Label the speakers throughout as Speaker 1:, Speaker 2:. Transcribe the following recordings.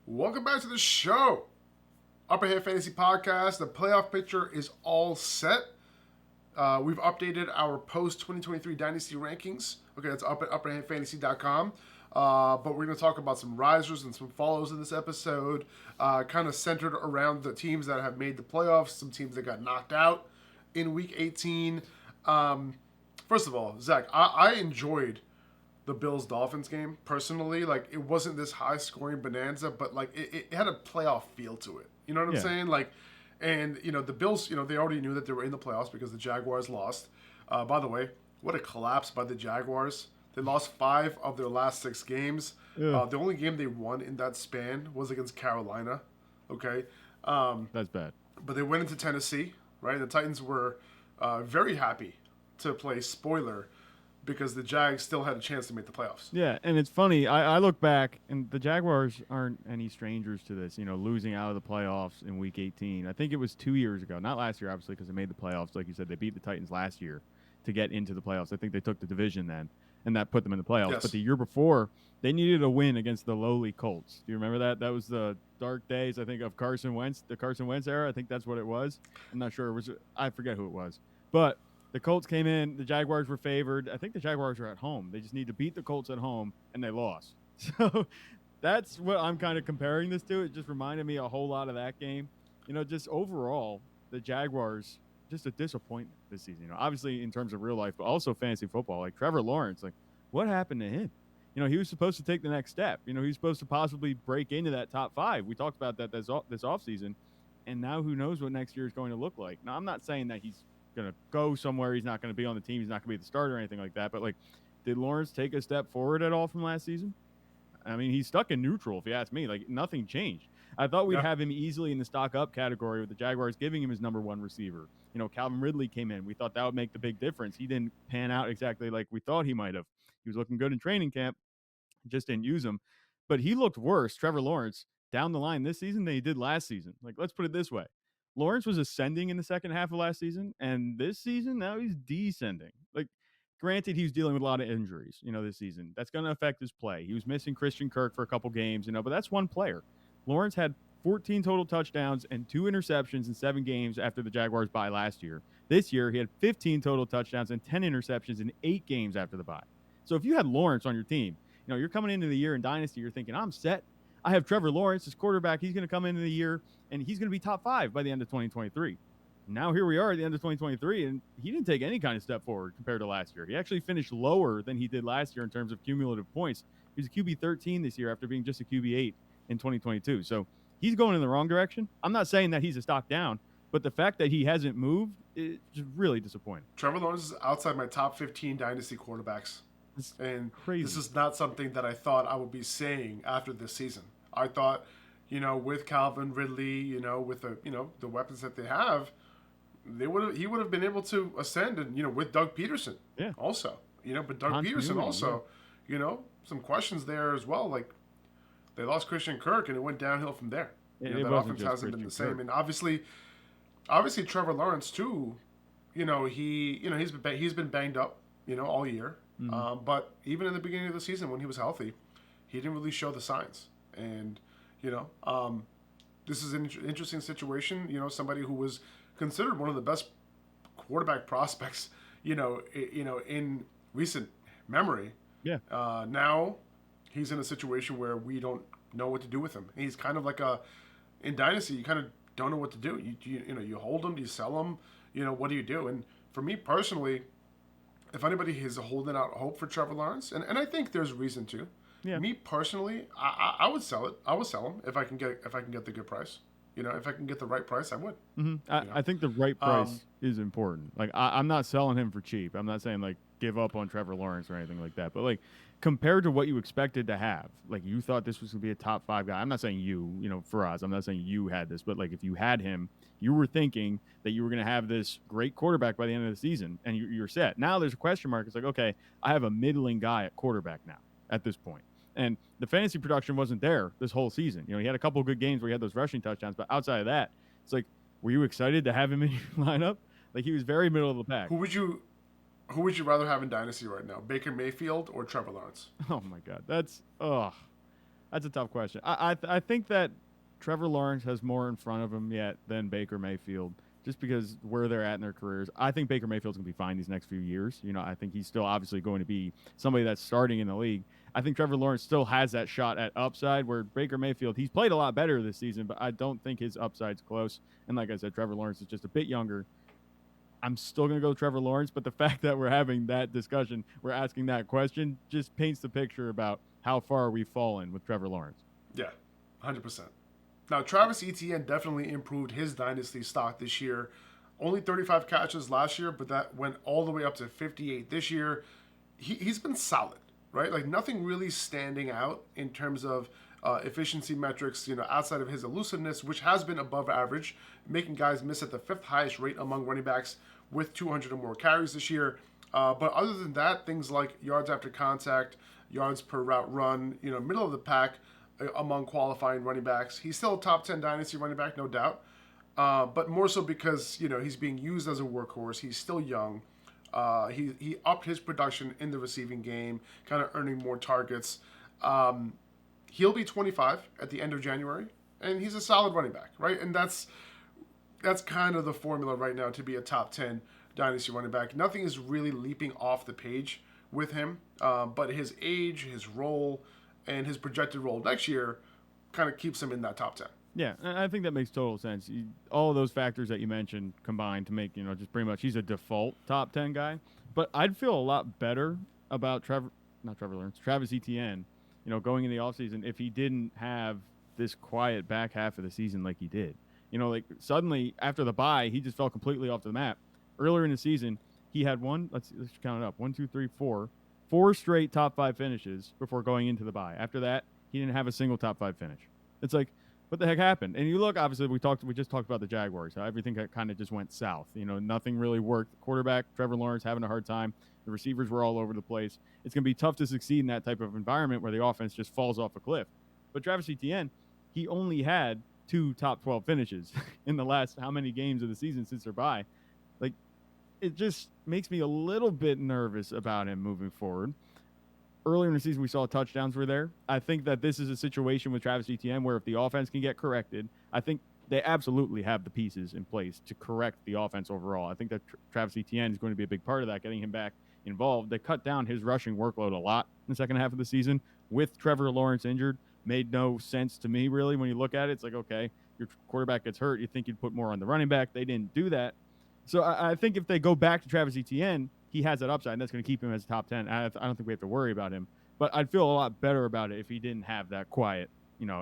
Speaker 1: Welcome back to the show. Upper Hand Fantasy Podcast. The playoff picture is all set. We've updated our post 2023 Dynasty rankings. Okay, that's up at upperhandfantasy.com. But we're going to talk about some risers and some follows in this episode, kind of centered around the teams that have made the playoffs, some teams that got knocked out in Week 18. First of all, Zach, I enjoyed the Bills-Dolphins game, personally. Like, it wasn't this high-scoring bonanza, but, like, it had a playoff feel to it. You know what I'm saying? Like, and, the Bills, they already knew that they were in the playoffs because the Jaguars lost. By the way, what a collapse by the Jaguars. They lost 5 of their last 6 games. The only game they won in that span was against Carolina. Okay?
Speaker 2: That's bad.
Speaker 1: But they went into Tennessee, right? The Titans were very happy to play spoiler because the Jags still had a chance to make the playoffs.
Speaker 2: Yeah, and it's funny. I look back, and the Jaguars aren't any strangers to this, losing out of the playoffs in Week 18. I think it was 2 years ago. Not last year, obviously, because they made the playoffs. Like you said, they beat the Titans last year to get into the playoffs. I think they took the division then, and that put them in the playoffs.
Speaker 1: Yes.
Speaker 2: But the year before, they needed a win against the lowly Colts. Do you remember that? That was the dark days, I think, of Carson Wentz, the Carson Wentz era. I think that's what it was. I'm not sure. I forget who it was. But the Colts came in. The Jaguars were favored. I think the Jaguars were at home. They just need to beat the Colts at home, and they lost. So that's what I'm kind of comparing this to. It just reminded me a whole lot of that game. Just overall, the Jaguars, just a disappointment this season. Obviously in terms of real life, but also fantasy football. Like Trevor Lawrence, like what happened to him? He was supposed to take the next step. He was supposed to possibly break into that top 5. We talked about that this offseason, and now who knows what next year is going to look like. Now, I'm not saying that he's going to go somewhere. He's not going to be on the team. He's not going to be the starter or anything like that. But, did Lawrence take a step forward at all from last season? I mean, he's stuck in neutral, if you ask me. Like, nothing changed. I thought we'd have him easily in the stock up category with the Jaguars giving him his number 1 receiver. Calvin Ridley came in. We thought that would make the big difference. He didn't pan out exactly like we thought he might have. He was looking good in training camp. Just didn't use him. But he looked worse, Trevor Lawrence, down the line this season than he did last season. Like, let's put it this way. Lawrence was ascending in the second half of last season, and this season, now he's descending. Like, granted, he was dealing with a lot of injuries, this season. That's going to affect his play. He was missing Christian Kirk for a couple games, but that's one player. Lawrence had 14 total touchdowns and 2 interceptions in 7 games after the Jaguars bye last year. This year, he had 15 total touchdowns and 10 interceptions in 8 games after the bye. So if you had Lawrence on your team, you're coming into the year in Dynasty, you're thinking, I'm set. I have Trevor Lawrence as quarterback. He's going to come into the year, and he's going to be top 5 by the end of 2023. Now here we are at the end of 2023, and he didn't take any kind of step forward compared to last year. He actually finished lower than he did last year in terms of cumulative points. He was a QB 13 this year after being just a QB 8 in 2022. So he's going in the wrong direction. I'm not saying that he's a stock down, but the fact that he hasn't moved is just really disappointing.
Speaker 1: Trevor Lawrence is outside my top 15 Dynasty quarterbacks. And
Speaker 2: crazy.
Speaker 1: This is not something that I thought I would be saying after this season. I thought, with Calvin Ridley, with the weapons that they have, he would have been able to ascend, and with Doug Peterson, also, but Doug Peterson also, some questions there as well. Like, they lost Christian Kirk, and it went downhill from there. That offense hasn't been the same, and obviously Trevor Lawrence too. He's been banged up, all year. Mm-hmm. But even in the beginning of the season when he was healthy, he didn't really show the signs. And, this is an interesting situation. Somebody who was considered one of the best quarterback prospects, in recent memory. Yeah. Now he's in a situation where we don't know what to do with him. He's kind of like in Dynasty, you kind of don't know what to do. You hold him, do you sell him? What do you do? And for me personally, if anybody is holding out hope for Trevor Lawrence, and I think there's reason to. Yeah. Me personally, I would sell it. I would sell him if I can get the good price. If I can get the right price, I would.
Speaker 2: Mm-hmm. I think the right price is important. Like I'm not selling him for cheap. I'm not saying like give up on Trevor Lawrence or anything like that. But like compared to what you expected to have, like you thought this was going to be a top 5 guy. I'm not saying for us. I'm not saying you had this, but like if you had him, you were thinking that you were going to have this great quarterback by the end of the season, and you're set. Now there's a question mark. It's like, okay, I have a middling guy at quarterback now at this point. And the fantasy production wasn't there this whole season. He had a couple of good games where he had those rushing touchdowns, but outside of that, it's like, were you excited to have him in your lineup? Like he was very middle of the pack.
Speaker 1: Who would you rather have in Dynasty right now, Baker Mayfield or Trevor Lawrence?
Speaker 2: Oh my God, that's That's a tough question. I think that Trevor Lawrence has more in front of him yet than Baker Mayfield, just because where they're at in their careers. I think Baker Mayfield's going to be fine these next few years. I think he's still obviously going to be somebody that's starting in the league. I think Trevor Lawrence still has that shot at upside, where Baker Mayfield, he's played a lot better this season, but I don't think his upside's close. And like I said, Trevor Lawrence is just a bit younger. I'm still going to go Trevor Lawrence, but the fact that we're having that discussion, we're asking that question, just paints the picture about how far we've fallen with Trevor Lawrence.
Speaker 1: Yeah, 100%. Now, Travis Etienne definitely improved his dynasty stock this year. Only 35 catches last year, but that went all the way up to 58 this year. He's been solid, right? Like, nothing really standing out in terms of efficiency metrics, outside of his elusiveness, which has been above average, making guys miss at the 5th highest rate among running backs with 200 or more carries this year. But other than that, things like yards after contact, yards per route run, middle of the pack among qualifying running backs. He's still a top 10 dynasty running back, no doubt. But more so because, he's being used as a workhorse. He's still young. He upped his production in the receiving game, kind of earning more targets. He'll be 25 at the end of January, and he's a solid running back, right? And that's kind of the formula right now to be a top 10 dynasty running back. Nothing is really leaping off the page with him, but his age, his role, and his projected role next year kind of keeps him in that top 10.
Speaker 2: Yeah, I think that makes total sense. All of those factors that you mentioned combined to make, just pretty much he's a default top 10 guy. But I'd feel a lot better about Travis Etienne, going in the offseason if he didn't have this quiet back half of the season like he did. Like suddenly after the bye, he just fell completely off the map. Earlier in the season, he had let's count it up, 4 straight top 5 finishes before going into the bye. After that, he didn't have a single top 5 finish. It's like, what the heck happened? And you look, obviously, we just talked about the Jaguars, how everything kind of just went south. Nothing really worked. Quarterback, Trevor Lawrence, having a hard time. The receivers were all over the place. It's going to be tough to succeed in that type of environment where the offense just falls off a cliff. But Travis Etienne, he only had 2 top 12 finishes in the last how many games of the season since their bye. Like, it just makes me a little bit nervous about him moving forward. Earlier in the season, we saw touchdowns were there. I think that this is a situation with Travis Etienne where if the offense can get corrected, I think they absolutely have the pieces in place to correct the offense overall. I think that Travis Etienne is going to be a big part of that, getting him back involved. They cut down his rushing workload a lot in the second half of the season with Trevor Lawrence injured. Made no sense to me, really, when you look at it. It's like, okay, your quarterback gets hurt. You think you'd put more on the running back. They didn't do that. So I think if they go back to Travis Etienne, he has that upside, and that's going to keep him as top 10. I don't think we have to worry about him. But I'd feel a lot better about it if he didn't have that quiet,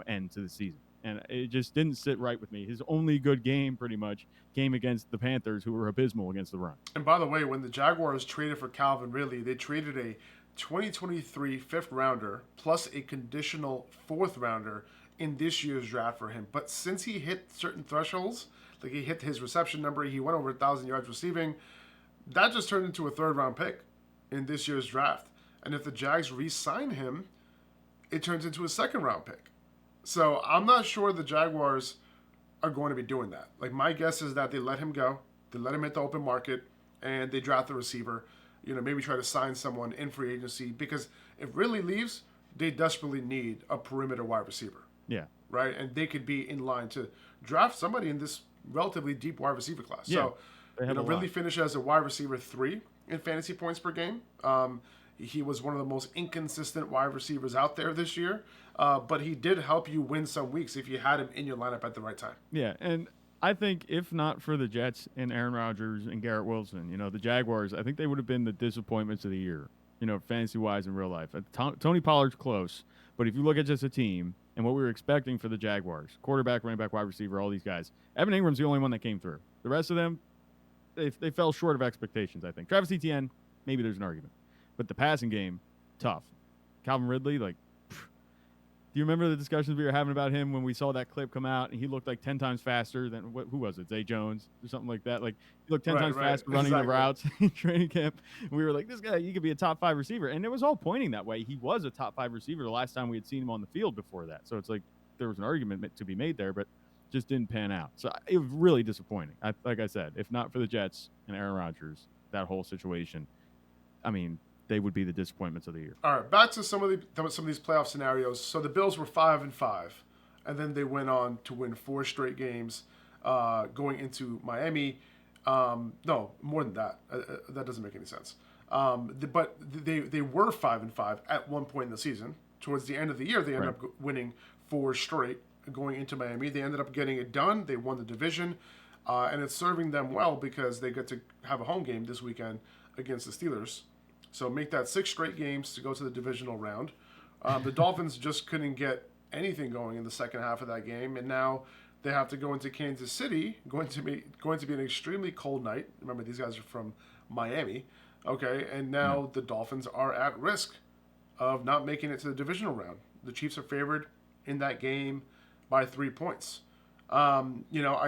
Speaker 2: end to the season. And it just didn't sit right with me. His only good game, pretty much, came against the Panthers, who were abysmal against the run.
Speaker 1: And by the way, when the Jaguars traded for Calvin Ridley, they traded a 2023 fifth rounder plus a conditional 4th rounder in this year's draft for him. But since he hit certain thresholds, like he hit his reception number, he went over 1,000 yards receiving, that just turned into a 3rd-round pick in this year's draft. And if the Jags re-sign him, it turns into a 2nd-round pick. So I'm not sure the Jaguars are going to be doing that. Like, my guess is that they let him go, they let him hit the open market, and they draft the receiver. Maybe try to sign someone in free agency, because if Ridley leaves, they desperately need a perimeter wide receiver.
Speaker 2: Yeah.
Speaker 1: Right? And they could be in line to draft somebody in this relatively deep wide receiver class.
Speaker 2: Yeah,
Speaker 1: so, Ridley finished as a wide receiver 3 in fantasy points per game. He was one of the most inconsistent wide receivers out there this year, but he did help you win some weeks if you had him in your lineup at the right time.
Speaker 2: Yeah, and I think if not for the Jets and Aaron Rodgers and Garrett Wilson, the Jaguars, I think they would have been the disappointments of the year, fantasy-wise in real life. Tony Pollard's close, but if you look at just a team and what we were expecting for the Jaguars, quarterback, running back, wide receiver, all these guys, Evan Ingram's the only one that came through. The rest of them, they fell short of expectations, I think. Travis Etienne, maybe there's an argument. But the passing game, tough. Calvin Ridley, do you remember the discussions we were having about him when we saw that clip come out and he looked like 10 times faster than, who was it, Zay Jones or something like that? Like, he looked 10 times faster running the routes in training camp. And we were like, this guy, he could be a top 5 receiver. And it was all pointing that way. He was a top 5 receiver the last time we had seen him on the field before that. So it's like there was an argument to be made there, but just didn't pan out. So it was really disappointing. Like I said, if not for the Jets and Aaron Rodgers, that whole situation, I mean, they would be the disappointments of the year.
Speaker 1: All right, back to some of these playoff scenarios. So the Bills were 5-5, and then they went on to win 4 straight games, going into Miami. No, more than that. That doesn't make any sense. But they were 5-5 at one point in the season. Towards the end of the year, they ended up winning 4 straight going into Miami. They ended up getting it done. They won the division, and it's serving them well because they get to have a home game this weekend against the Steelers. So make that 6 straight games to go to the divisional round. The Dolphins just couldn't get anything going in the second half of that game, and now they have to go into Kansas City. Going to be an extremely cold night. Remember, these guys are from Miami. Okay, and now the Dolphins are at risk of not making it to the divisional round. The Chiefs are favored in that game by 3 points. I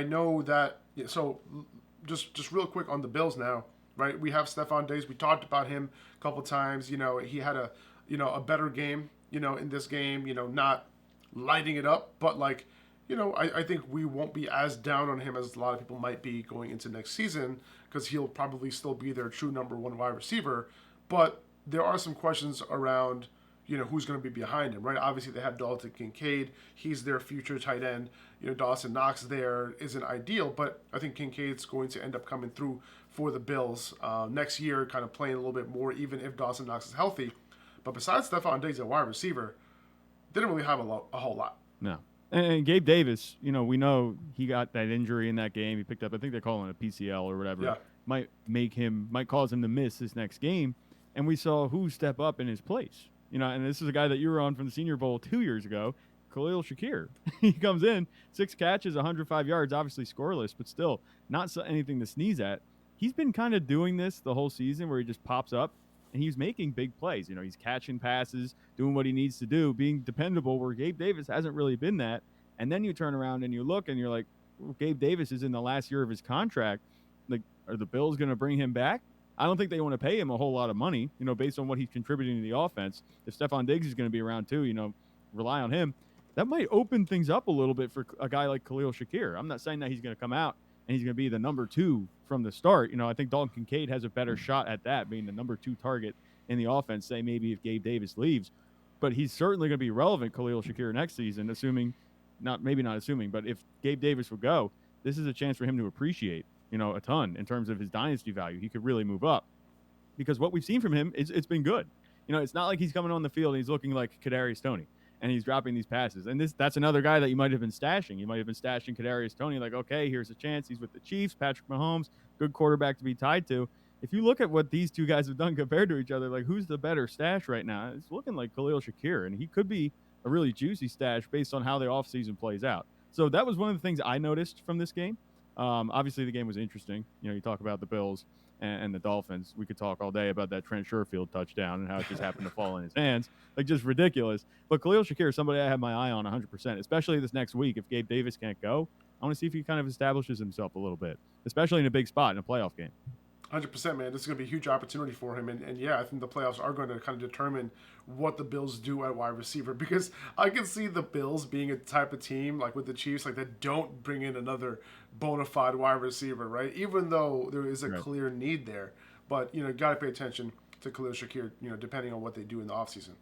Speaker 1: know that. So just real quick on the Bills now. Right, we have Stefon Diggs. We talked about him a couple times. He had a better game. In this game. Not lighting it up, but I think we won't be as down on him as a lot of people might be going into next season because he'll probably still be their true number 1 wide receiver. But there are some questions around, who's going to be behind him, right? Obviously, they have Dalton Kincaid. He's their future tight end. Dawson Knox there isn't ideal, but I think Kincaid's going to end up coming through for the Bills next year, kind of playing a little bit more, even if Dawson Knox is healthy. But besides Stefon Diggs at wide receiver, didn't really have a whole lot.
Speaker 2: No. And Gabe Davis, we know he got that injury in that game. He picked up, I think they're calling it a PCL or whatever.
Speaker 1: Yeah.
Speaker 2: Might cause him to miss this next game. And we saw who step up in his place. And this is a guy that you were on from the Senior Bowl 2 years ago, Khalil Shakir. He comes in, 6 catches, 105 yards, obviously scoreless, but still not anything to sneeze at. He's been kind of doing this the whole season where he just pops up and he's making big plays. He's catching passes, doing what he needs to do, being dependable where Gabe Davis hasn't really been that. And then you turn around and you look and you're like, well, Gabe Davis is in the last year of his contract. Are the Bills going to bring him back? I don't think they want to pay him a whole lot of money, based on what he's contributing to the offense. If Stefon Diggs is going to be around too, rely on him. That might open things up a little bit for a guy like Khalil Shakir. I'm not saying that he's going to come out and he's going to be the number 2 from the start. I think Dalton Kincaid has a better shot at that, being the number 2 target in the offense, say maybe if Gabe Davis leaves. But he's certainly going to be relevant, Khalil Shakir, next season, but if Gabe Davis would go, this is a chance for him to appreciate, a ton in terms of his dynasty value. He could really move up because what we've seen from him, it's been good. It's not like he's coming on the field and he's looking like Kadarius Toney and he's dropping these passes. And that's another guy that you might have been stashing. You might have been stashing Kadarius Toney, like, okay, here's a chance. He's with the Chiefs, Patrick Mahomes, good quarterback to be tied to. If you look at what these two guys have done compared to each other, like who's the better stash right now? It's looking like Khalil Shakir, and he could be a really juicy stash based on how the offseason plays out. So that was one of the things I noticed from this game. Obviously, the game was interesting. You talk about the Bills and the Dolphins. We could talk all day about that Trent Sherfield touchdown and how it just happened to fall in his hands. Just ridiculous. But Khalil Shakir is somebody I have my eye on 100%, especially this next week. If Gabe Davis can't go, I want to see if he kind of establishes himself a little bit, especially in a big spot in a playoff game.
Speaker 1: 100%, man. This is going to be a huge opportunity for him. And yeah, I think the playoffs are going to kind of determine what the Bills do at wide receiver, because I can see the Bills being a type of team like with the Chiefs, that don't bring in another bona fide wide receiver, right? Even though there is a clear need there. But, got to pay attention to Khalil Shakir, depending on what they do in the offseason.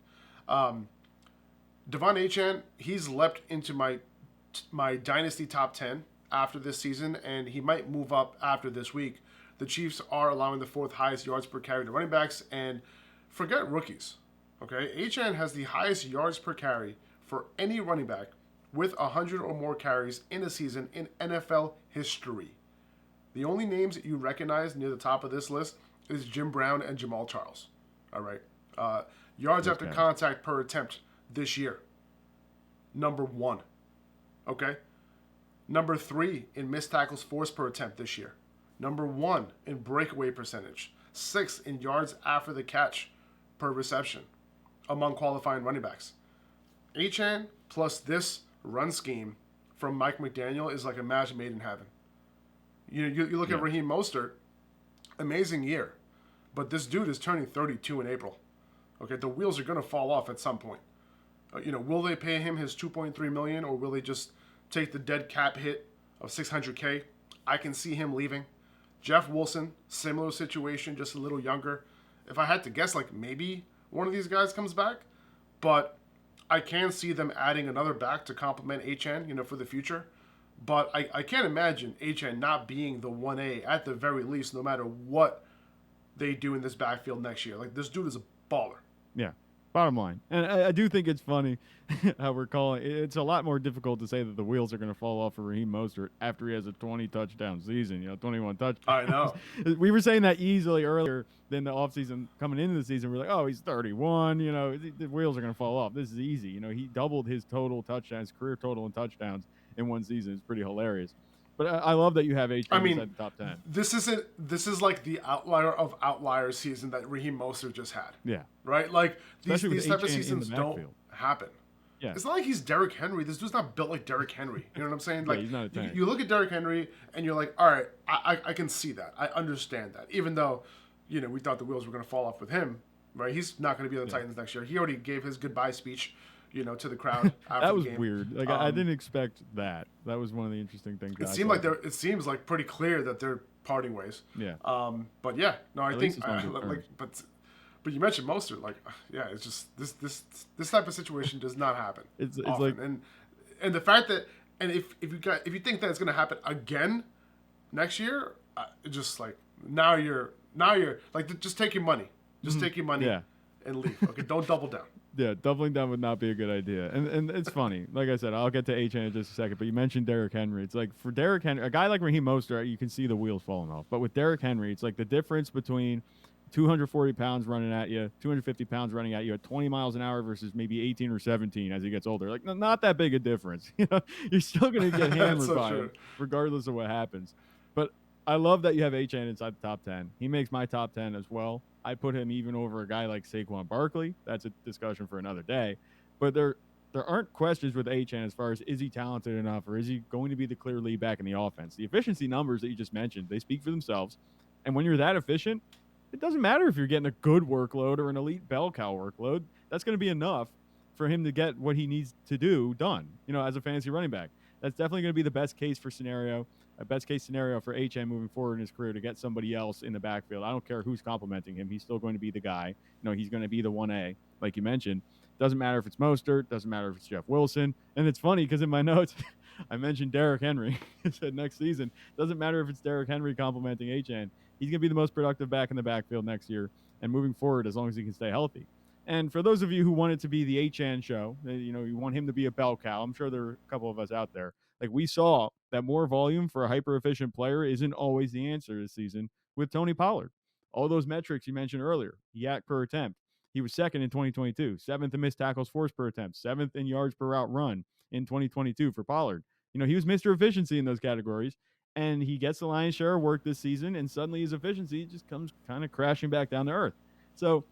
Speaker 1: Devon Achane, he's leapt into my Dynasty top 10 after this season, and he might move up after this week. The Chiefs are allowing the 4th highest yards per carry to running backs, and forget rookies, okay? Achane has the highest yards per carry for any running back with 100 or more carries in a season in NFL history. The only names that you recognize near the top of this list is Jim Brown and Jamal Charles, all right? Yards after contact per attempt this year, number 1, okay? Number 3 in missed tackles forced per attempt this year. Number 1 in breakaway percentage. 6th in yards after the catch per reception among qualifying running backs. Achane plus this run scheme from Mike McDaniel is like a match made in heaven. You look at Raheem Mostert, amazing year, but this dude is turning 32 in April. Okay, the wheels are going to fall off at some point. Will they pay him his $2.3 million, or will they just take the dead cap hit of $600K? I can see him leaving. Jeff Wilson, similar situation, just a little younger. if I had to guess, like maybe one of these guys comes back, but I can see them adding another back to complement Achane, for the future. But I can't imagine Achane not being the 1A at the very least, no matter what they do in this backfield next year. Like, this dude is a baller.
Speaker 2: Yeah. Bottom line. And I do think it's funny how we're calling it's a lot more difficult to say that the wheels are going to fall off for Raheem Mostert after he has a 20 touchdown season, 21 touchdowns.
Speaker 1: I know.
Speaker 2: We were saying that easily earlier than the offseason coming into the season. We're like, oh, he's 31, the wheels are going to fall off. This is easy. He doubled his total touchdowns, career total in touchdowns in one season. It's pretty hilarious. But I love that you have Achane inside the top 10.
Speaker 1: This is like the outlier of outlier season that Raheem Mostert just had.
Speaker 2: Yeah.
Speaker 1: Right? Like, these type of
Speaker 2: Achane
Speaker 1: seasons don't happen.
Speaker 2: Yeah.
Speaker 1: It's not like he's Derrick Henry. This dude's not built like Derrick Henry. You know what I'm saying? Like,
Speaker 2: he's not a tank.
Speaker 1: You look at Derrick Henry and you're like, all right, I can see that. I understand that. Even though, we thought the wheels were going to fall off with him, right? He's not going to be on the Titans next year. He already gave his goodbye speech, to the crowd after
Speaker 2: that was
Speaker 1: the game.
Speaker 2: Weird. Like, I didn't expect that. That was one of the interesting things.
Speaker 1: It seems like pretty clear that they're parting ways.
Speaker 2: Yeah.
Speaker 1: But yeah, no, I think but you mentioned Mostert, like, yeah, it's just this type of situation does not happen.
Speaker 2: It's
Speaker 1: often.
Speaker 2: like,
Speaker 1: and the fact that, and if you think that it's going to happen again next year, just like now you're like, just take your money, take your money, and leave. Okay, don't double down.
Speaker 2: Yeah, doubling down would not be a good idea. And it's funny. Like I said, I'll get to Achane in just a second, but you mentioned Derrick Henry. It's like, for Derrick Henry, a guy like Raheem Mostert, you can see the wheels falling off. But with Derrick Henry, it's like the difference between 240 pounds running at you, 250 pounds running at you at 20 miles an hour versus maybe 18 or 17 as he gets older. Like, not that big a difference. You're still going to get hammered by him, regardless of what happens. But I love that you have Achane inside the top 10. He makes my top 10 as well. I put him even over a guy like Saquon Barkley. That's a discussion for another day. But there aren't questions with Achane as far as, is he talented enough, or is he going to be the clear lead back in the offense? The efficiency numbers that you just mentioned, they speak for themselves. And when you're that efficient, it doesn't matter if you're getting a good workload or an elite bell cow workload. That's going to be enough for him to get what he needs to do done, as a fantasy running back. That's definitely going to be the best case scenario for Achane moving forward in his career, to get somebody else in the backfield. I don't care who's complimenting him. He's still going to be the guy. He's going to be the 1A, like you mentioned. Doesn't matter if it's Mostert. Doesn't matter if it's Jeff Wilson. And it's funny because in my notes, I mentioned Derrick Henry. I said next season. Doesn't matter if it's Derrick Henry complimenting Achane. He's going to be the most productive back in the backfield next year and moving forward, as long as he can stay healthy. And for those of you who want it to be the Achane show, you want him to be a bell cow. I'm sure there are a couple of us out there. Like, we saw that more volume for a hyper-efficient player isn't always the answer this season with Tony Pollard. All those metrics you mentioned earlier, YAC per attempt. He was second in 2022, seventh in missed tackles forced per attempt, seventh in yards per route run in 2022 for Pollard. He was Mr. Efficiency in those categories, and he gets the lion's share of work this season, and suddenly his efficiency just comes kind of crashing back down to earth. So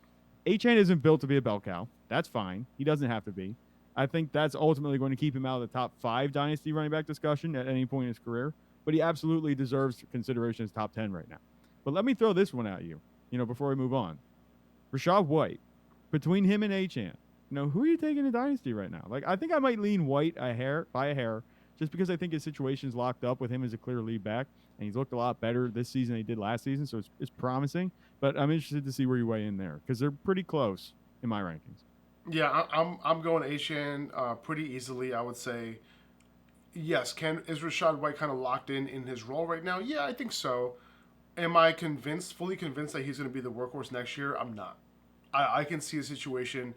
Speaker 2: Achane isn't built to be a bell cow. That's fine. He doesn't have to be. I think that's ultimately going to keep him out of the top 5 dynasty running back discussion at any point in his career, but he absolutely deserves consideration as top 10 right now. But let me throw this one at you, before we move on. Rachaad White, between him and Achane, who are you taking in dynasty right now? Like, I think I might lean White by a hair, just because I think his situation's locked up with him as a clear lead back, and he's looked a lot better this season than he did last season, so it's promising. But I'm interested to see where you weigh in there, because they're pretty close in my rankings.
Speaker 1: Yeah, I'm going Achane pretty easily. I would say, yes. Is Rachaad White kind of locked in his role right now? Yeah, I think so. Am I fully convinced that he's going to be the workhorse next year? I'm not. I can see a situation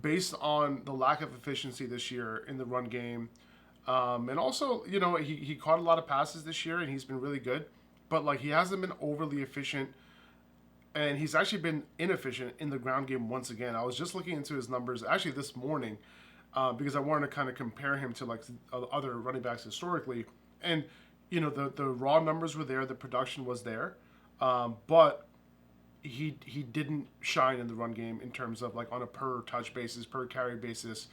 Speaker 1: based on the lack of efficiency this year in the run game. And also, he caught a lot of passes this year, and he's been really good. But, like, he hasn't been overly efficient. And he's actually been inefficient in the ground game once again. I was just looking into his numbers actually this morning because I wanted to kind of compare him to like other running backs historically. And, the raw numbers were there. The production was there. But he didn't shine in the run game in terms of like on a per touch basis, per carry basis,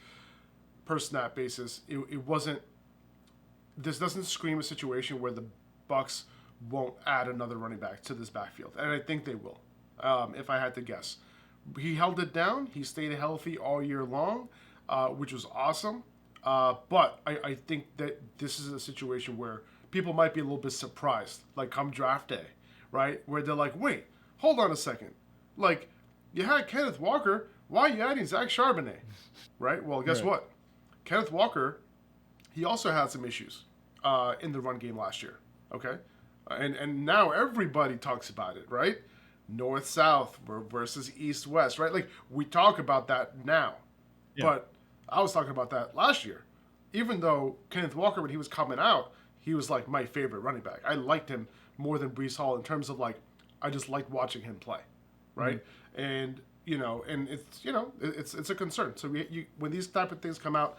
Speaker 1: per snap basis. It wasn't – this doesn't scream a situation where the Bucs won't add another running back to this backfield. And I think they will. If I had to guess. He held it down. He stayed healthy all year long, which was awesome. But I think that this is a situation where people might be a little bit surprised, like come draft day, right? Where they're like, wait, hold on a second. Like, You had Kenneth Walker. Why are you adding Zach Charbonnet? Right? Well, guess
Speaker 2: Right.
Speaker 1: what? Kenneth Walker, he also had some issues in the run game last year. Okay? And now everybody talks about it, right? North South versus East West, right? Like, we talk about that now.
Speaker 2: Yeah.
Speaker 1: But I was talking about that last year. Even though Kenneth Walker, when he was coming out, he was like my favorite running back. I liked him more than Brees Hall in terms of like, I just liked watching him play, right? And and it's a concern. So when these type of things come out,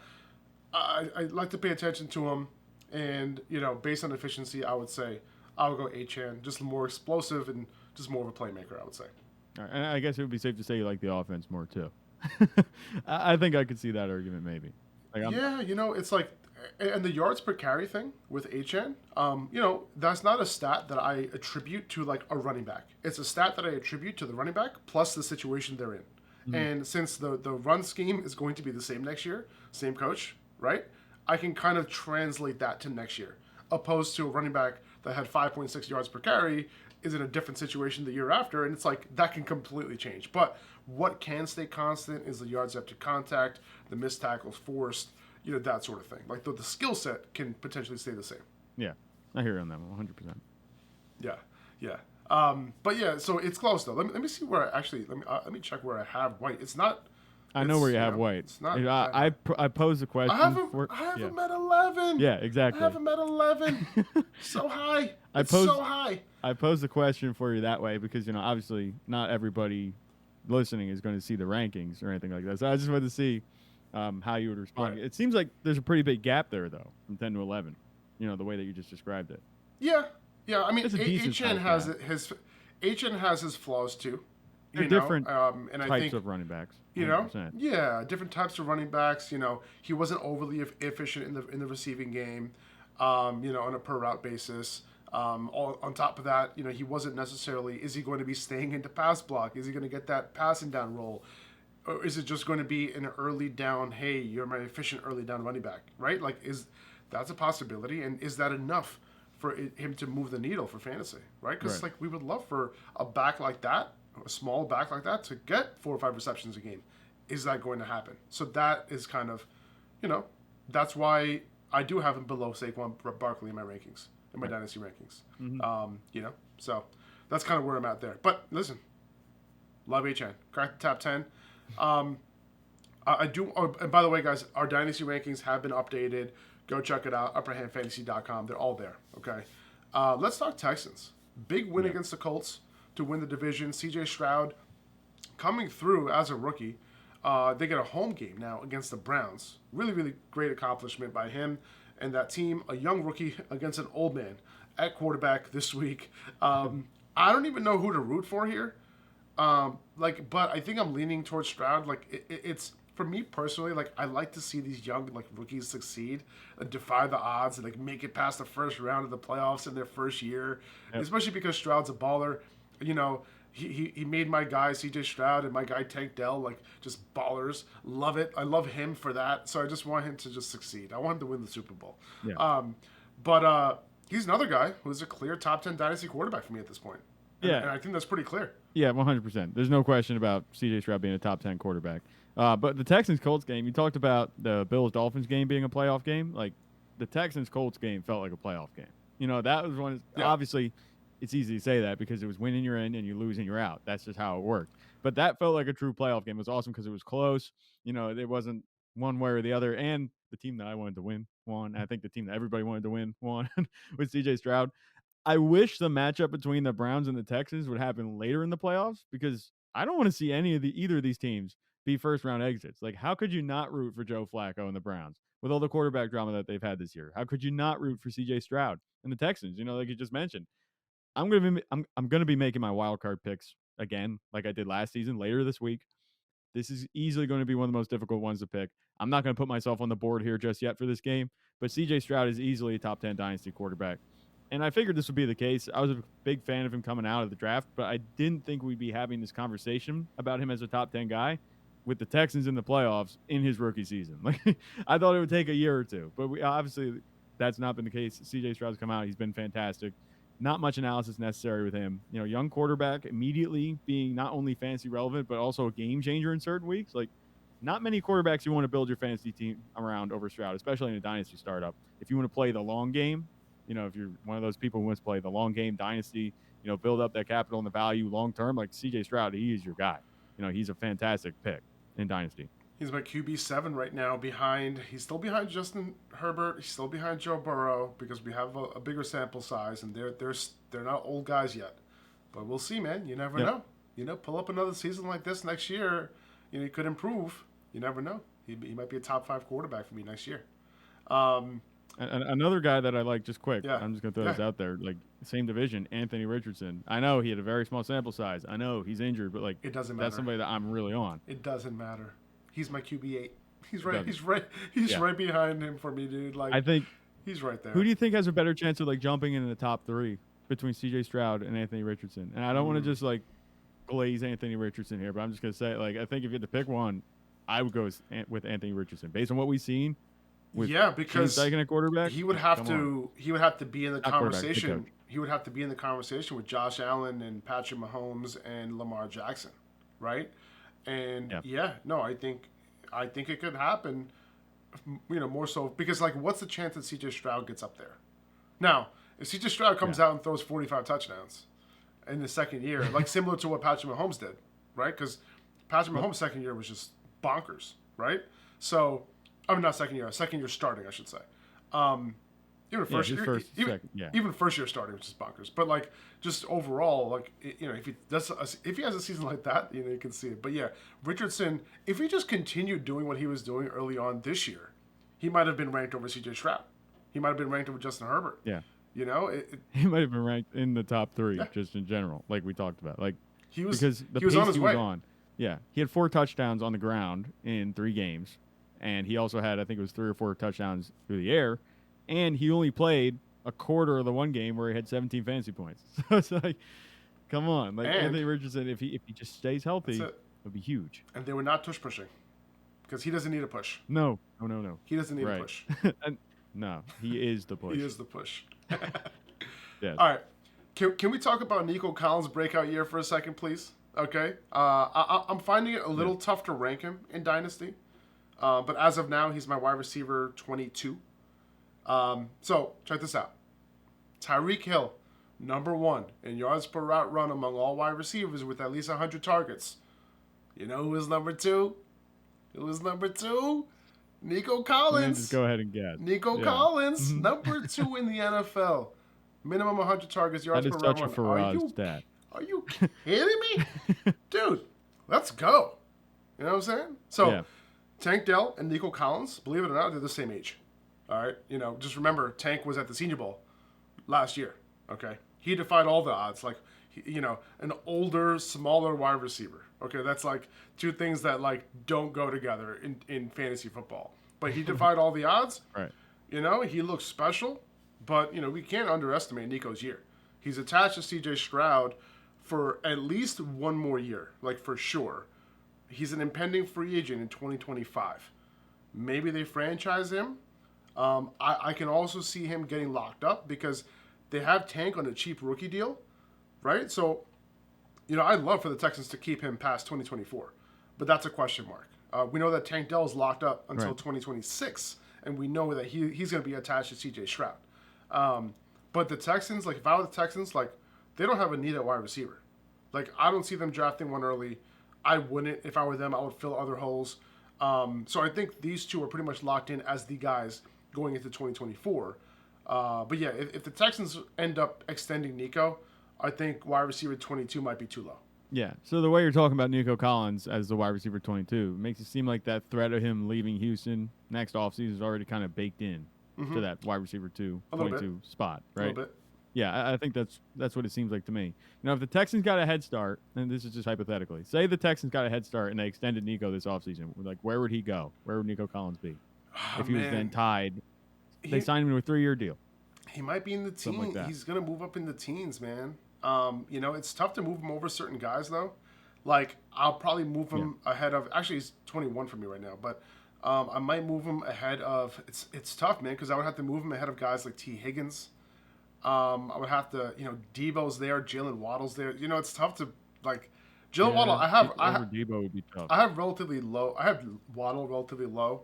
Speaker 1: I like to pay attention to them, and based on efficiency, I would say I would go Achane, just more explosive and just more of a playmaker. I would say.
Speaker 2: All right. And I guess it would be safe to say you like the offense more too. I think I could see that argument maybe. Like I'm
Speaker 1: Yeah, it's like, and the yards per carry thing with HN, that's not a stat that I attribute to like a running back. It's a stat that I attribute to the running back plus the situation they're in.
Speaker 2: Mhm.
Speaker 1: And since the run scheme is going to be the same next year, same coach, right? I can kind of translate that to next year, opposed to a running back that had 5.6 yards per carry is in a different situation the year after, and it's like that can completely change. But what can stay constant is the yards after contact, the missed tackles forced, that sort of thing. Like the skill set can potentially stay the same.
Speaker 2: Yeah. I hear you on that one 100%.
Speaker 1: Yeah, yeah. But yeah, so it's close though. Let me see where I actually let me check where I have White. It's not.
Speaker 2: I know where you have White.
Speaker 1: It's not.
Speaker 2: I posed the question
Speaker 1: I have
Speaker 2: yeah.
Speaker 1: him at 11.
Speaker 2: Yeah,
Speaker 1: I
Speaker 2: exactly.
Speaker 1: have him at 11. So high. It's
Speaker 2: posed-
Speaker 1: so high.
Speaker 2: I posed the question for you that way because obviously not everybody listening is going to see the rankings or anything like that. So I just wanted to see how you would respond.
Speaker 1: Right.
Speaker 2: It seems like there's a pretty big gap there though, from 10 to 11. The way that you just described it.
Speaker 1: Yeah, yeah. I mean,
Speaker 2: It's a decent
Speaker 1: HN
Speaker 2: size
Speaker 1: has
Speaker 2: gap.
Speaker 1: HN has his flaws too.
Speaker 2: They're different
Speaker 1: and I
Speaker 2: types
Speaker 1: think
Speaker 2: of running backs.
Speaker 1: you know,
Speaker 2: 100%.
Speaker 1: yeah, different types of running backs. He wasn't overly efficient in the receiving game. On a per route basis. On top of that, he wasn't necessarily. Is he going to be staying into pass block? Is he going to get that passing down role? Or is it just going to be an early down? Hey, you're my efficient early down running back, right? Like, that's a possibility, and is that enough for him to move the needle for fantasy, right? Because
Speaker 2: Right.
Speaker 1: like we would love for a back like that, a small back like that, to get 4 or 5 receptions a game. Is that going to happen? So that is kind of, that's why I do have him below Saquon Barkley in my rankings, in my dynasty rankings. So that's kind of where I'm at there. But listen, love HN, crack the top 10. I do. Oh, and by the way, guys, our dynasty rankings have been updated. Go check it out. UpperhandFantasy.com. They're all there. Okay. Let's talk Texans. Big win against the Colts to win the division. CJ Stroud coming through as a rookie. They get a home game now against the Browns. Really, really great accomplishment by him and that team. A young rookie against an old man at quarterback this week. I don't even know who to root for here. But I think I'm leaning towards Stroud. Like it's for me personally. Like I like to see these young rookies succeed and defy the odds and make it past the first round of the playoffs in their first year.
Speaker 2: Yep.
Speaker 1: Especially because Stroud's a baller. He made my guy CJ Stroud and my guy Tank Dell just ballers. Love it. I love him for that. So I just want him to just succeed. I want him to win the Super Bowl.
Speaker 2: Yeah.
Speaker 1: But he's another guy who's a clear top 10 dynasty quarterback for me at this point. And I think that's pretty clear.
Speaker 2: Yeah, 100%. There's no question about C.J. Stroud being a top 10 quarterback. But the Texans-Colts game, you talked about the Bills-Dolphins game being a playoff game. Like, the Texans-Colts game felt like a playoff game. That was one. Yeah. Obviously, it's easy to say that because it was winning you're in and you lose and you're out. That's just how it worked. But that felt like a true playoff game. It was awesome because it was close. It wasn't one way or the other. And the team that I wanted to win won. I think the team that everybody wanted to win won with C.J. Stroud. I wish the matchup between the Browns and the Texans would happen later in the playoffs because I don't want to see either of these teams be first round exits. Like, how could you not root for Joe Flacco and the Browns with all the quarterback drama that they've had this year? How could you not root for CJ Stroud and the Texans? Like you just mentioned, I'm gonna be making my wild card picks again, like I did last season, later this week. This is easily going to be one of the most difficult ones to pick. I'm not going to put myself on the board here just yet for this game, but CJ Stroud is easily a top 10 dynasty quarterback. And I figured this would be the case. I was a big fan of him coming out of the draft, but I didn't think we'd be having this conversation about him as a top 10 guy with the Texans in the playoffs in his rookie season. Like, I thought it would take a year or two, but obviously that's not been the case. CJ Stroud's come out. He's been fantastic. not much analysis necessary with him. Young quarterback immediately being not only fantasy relevant, but also a game changer in certain weeks. Like, not many quarterbacks you want to build your fantasy team around over Stroud, especially in a dynasty startup. If you want to play the long game, if you're one of those people who wants to play the long game dynasty, build up that capital and the value long term, like CJ Stroud, he is your guy. He's a fantastic pick in dynasty.
Speaker 1: He's my QB7 right now. He's still behind Justin Herbert. He's still behind Joe Burrow because we have a bigger sample size, and they're not old guys yet. But we'll see, man. You never know. Pull up another season like this next year. He could improve. You never know. He might be a top 5 quarterback for me next year.
Speaker 2: Another guy that I like, just quick, I'm just going to throw this out there, like, same division, Anthony Richardson. I know he had a very small sample size. I know he's injured, but, like,
Speaker 1: it doesn't matter.
Speaker 2: That's somebody that I'm really on.
Speaker 1: It doesn't matter. He's my QB8. He's right behind him for me, dude. Like,
Speaker 2: I think
Speaker 1: he's right there.
Speaker 2: Who do you think has a better chance of, like, jumping into the top 3 between CJ Stroud and Anthony Richardson? And I don't want to just, like, glaze Anthony Richardson here, but I'm just going to say, like, I think if you had to pick one, I would go with Anthony Richardson based on what we've seen.
Speaker 1: Because
Speaker 2: a quarterback,
Speaker 1: he would have to be in the conversation. He would have to be in the conversation with Josh Allen and Patrick Mahomes and Lamar Jackson, right? And I think it could happen. More so because, like, what's the chance that CJ Stroud gets up there? Now, if CJ Stroud comes out and throws 45 touchdowns in the second year, like similar to what Patrick Mahomes did, right? Because Patrick Mahomes' second year was just bonkers, right? So, I mean, not second year starting, I should say. Even first year starting, which is bonkers. But, like, just overall, like, if he has a season like that, you can see it. But yeah, Richardson, if he just continued doing what he was doing early on this year, he might have been ranked over CJ Stroud. He might have been ranked over Justin Herbert.
Speaker 2: Yeah.
Speaker 1: He
Speaker 2: might have been ranked in the top 3 just in general, like we talked about. Like,
Speaker 1: he was
Speaker 2: on his way. Yeah, he had 4 touchdowns on the ground in 3 games, and he also had, I think it was 3 or 4 touchdowns through the air, and he only played a quarter of the one game where he had 17 fantasy points. So it's like, come on, like, Anthony Richardson, if he just stays healthy, it'll be huge.
Speaker 1: And they were not tush pushing, because he doesn't need a push.
Speaker 2: No.
Speaker 1: He doesn't need a push.
Speaker 2: No, he is the push.
Speaker 1: He is the push.
Speaker 2: Yeah.
Speaker 1: All right, can we talk about Nico Collins' breakout year for a second, please? Okay. I'm finding it a little tough to rank him in Dynasty, but as of now, he's my wide receiver 22. So check this out. Tyreek Hill, number 1 in yards per route run among all wide receivers with at least 100 targets. You know who was number 2? Nico Collins.
Speaker 2: Just go ahead and guess.
Speaker 1: Nico Collins, number 2 in the NFL. Minimum 100 targets, yards per route run. Are you kidding me? Dude, let's go. You know what I'm saying? So, Tank Dell and Nico Collins, believe it or not, they're the same age. All right? Just remember, Tank was at the Senior Bowl last year. Okay? He defied all the odds. Like, an older, smaller wide receiver. Okay? That's like 2 things that, like, don't go together in fantasy football. But he defied all the odds.
Speaker 2: Right.
Speaker 1: He looks special. But, we can't underestimate Nico's year. He's attached to CJ Stroud for at least 1 more year, like, for sure. He's an impending free agent in 2025. Maybe they franchise him. I can also see him getting locked up because they have Tank on a cheap rookie deal, right? So, I'd love for the Texans to keep him past 2024, but that's a question mark. We know that Tank Dell is locked up until 2026, and we know that he's going to be attached to CJ Stroud. But the Texans, like, if I were the Texans, like, they don't have a need at wide receiver. Like, I don't see them drafting one early. I wouldn't. If I were them, I would fill other holes. So I think these 2 are pretty much locked in as the guys going into 2024. But yeah, if the Texans end up extending Nico, I think wide receiver 22 might be too low.
Speaker 2: Yeah. So the way you're talking about Nico Collins as the wide receiver 22 makes it seem like that threat of him leaving Houston next offseason is already kind of baked in to that wide receiver 22 spot, right?
Speaker 1: A little bit.
Speaker 2: Yeah, I think that's what it seems like to me. If the Texans got a head start, and this is just hypothetically, say the Texans got a head start and they extended Nico this offseason, like, where would he go? Where would Nico Collins be? If he was then tied, they signed him to a 3-year deal.
Speaker 1: He might be in the teens. Like, he's going to move up in the teens, man. It's tough to move him over certain guys, though. Like, I'll probably move him ahead of... Actually, he's 21 for me right now, but I might move him ahead of... It's tough, man, because I would have to move him ahead of guys like T. Higgins, I would have to, Debo's there, Jalen Waddle's there. It's tough to like Jalen Waddle.
Speaker 2: Yeah, over Debo would be tough.
Speaker 1: I have relatively low. I have Waddle relatively low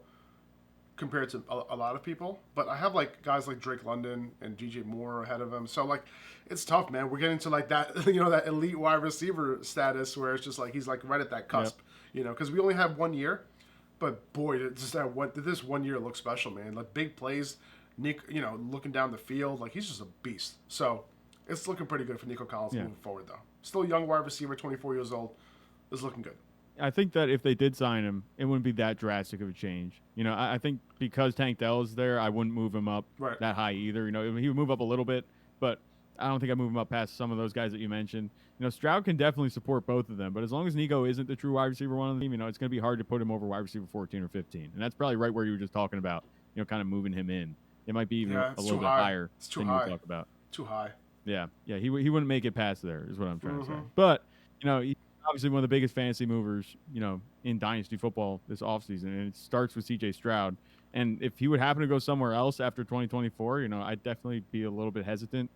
Speaker 1: compared to a lot of people, but I have like guys like Drake London and DJ Moore ahead of him. So like, it's tough, man. We're getting to like that, that elite wide receiver status where it's just like he's like right at that cusp, because we only have 1 year, but boy, this 1 year looks special, man. Like big plays, Nick, looking down the field, like he's just a beast. So it's looking pretty good for Nico Collins moving forward, though. Still a young wide receiver, 24 years old, is looking good.
Speaker 2: I think that if they did sign him, it wouldn't be that drastic of a change. I think because Tank Dell is there, I wouldn't move him up that high either. He would move up a little bit, but I don't think I'd move him up past some of those guys that you mentioned. Stroud can definitely support both of them, but as long as Nico isn't the true wide receiver one of the team, it's going to be hard to put him over wide receiver 14 or 15. And that's probably right where you were just talking about, kind of moving him in. It might be even a little bit higher than you talk about.
Speaker 1: Too high.
Speaker 2: Yeah, he wouldn't make it past there is what I'm trying to say. But, he's obviously one of the biggest fantasy movers, in Dynasty football this offseason, and it starts with C.J. Stroud. And if he would happen to go somewhere else after 2024, I'd definitely be a little bit hesitant,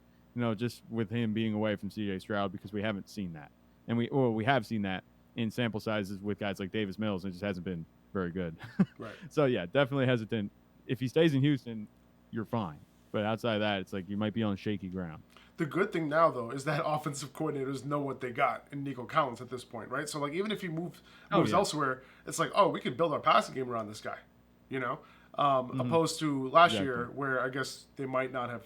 Speaker 2: just with him being away from C.J. Stroud because we haven't seen that. And we have seen that in sample sizes with guys like Davis Mills, and it just hasn't been very good.
Speaker 1: Right.
Speaker 2: So, yeah, definitely hesitant. If he stays in Houston, you're fine. But outside of that, it's like you might be on shaky ground.
Speaker 1: The good thing now, though, is that offensive coordinators know what they got in Nico Collins at this point, right? So, like, even if he moves elsewhere, it's like, we could build our passing game around this guy, opposed to last year where I guess they might not have